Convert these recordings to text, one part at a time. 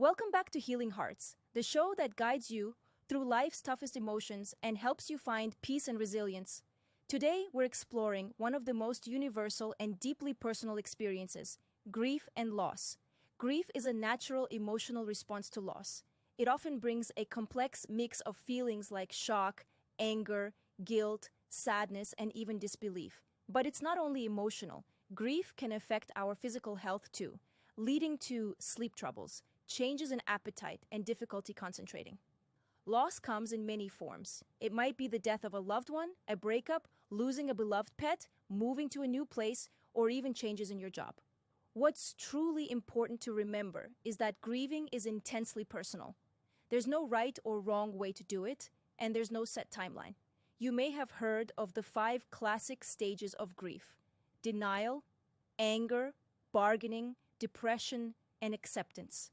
Welcome back to Healing Hearts, the show that guides you through life's toughest emotions and helps you find peace and resilience. Today, we're exploring one of the most universal and deeply personal experiences, grief and loss. Grief is a natural emotional response to loss. It often brings a complex mix of feelings like shock, anger, guilt, sadness, and even disbelief. But it's not only emotional. Grief can affect our physical health too, leading to sleep troubles, changes in appetite, and difficulty concentrating. Loss comes in many forms. It might be the death of a loved one, a breakup, losing a beloved pet, moving to a new place, or even changes in your job. What's truly important to remember is that grieving is intensely personal. There's no right or wrong way to do it, and there's no set timeline. You may have heard of the 5 classic stages of grief: denial, anger, bargaining, depression, and acceptance.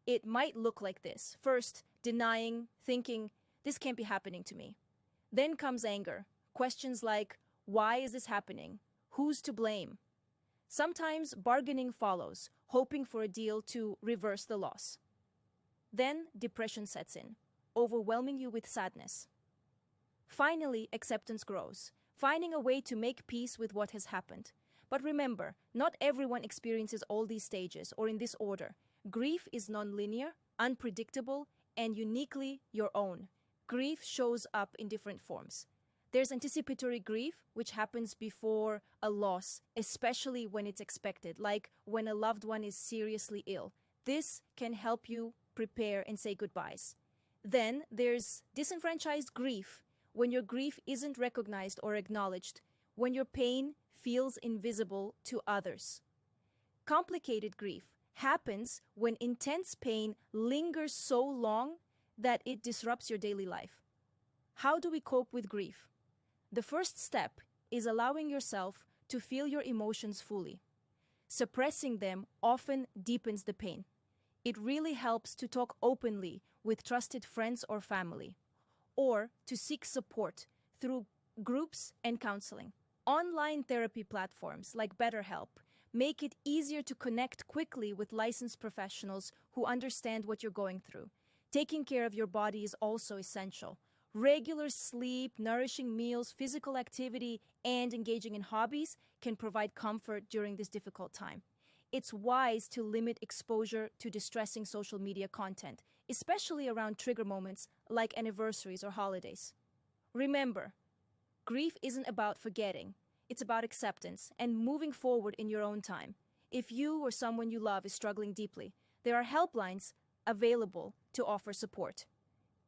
It might look like this. First, denying, thinking, this can't be happening to me. Then comes anger. Questions like, why is this happening? Who's to blame? Sometimes bargaining follows, hoping for a deal to reverse the loss. Then depression sets in, overwhelming you with sadness. Finally, acceptance grows, finding a way to make peace with what has happened. But remember, not everyone experiences all these stages or in this order. Grief is non-linear, unpredictable, and uniquely your own. Grief shows up in different forms. There's anticipatory grief, which happens before a loss, especially when it's expected, like when a loved one is seriously ill. This can help you prepare and say goodbyes. Then there's disenfranchised grief, when your grief isn't recognized or acknowledged, when your pain feels invisible to others. Complicated grief happens when intense pain lingers so long that it disrupts your daily life. How do we cope with grief? The first step is allowing yourself to feel your emotions fully. Suppressing them often deepens the pain. It really helps to talk openly with trusted friends or family, or to seek support through groups and counseling. Online therapy platforms like BetterHelp make it easier to connect quickly with licensed professionals who understand what you're going through. Taking care of your body is also essential. Regular sleep, nourishing meals, physical activity, and engaging in hobbies can provide comfort during this difficult time. It's wise to limit exposure to distressing social media content, especially around trigger moments like anniversaries or holidays. Remember, grief isn't about forgetting. It's about acceptance and moving forward in your own time. If you or someone you love is struggling deeply, there are helplines available to offer support.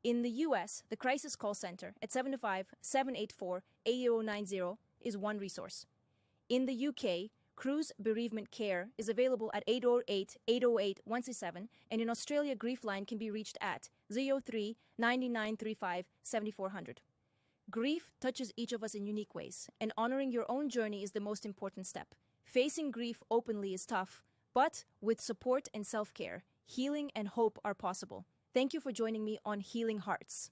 In the US, the Crisis Call Center at 705-784-8090 is one resource. In the UK, Cruise Bereavement Care is available at 808-808-167, and in Australia, Grief Line can be reached at 03-9935-7400. Grief touches each of us in unique ways, and honoring your own journey is the most important step. Facing grief openly is tough, but with support and self-care, healing and hope are possible. Thank you for joining me on Healing Hearts.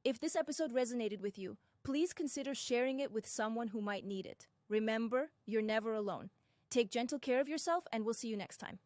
If this episode resonated with you, please consider sharing it with someone who might need it. Remember, you're never alone. Take gentle care of yourself, and we'll see you next time.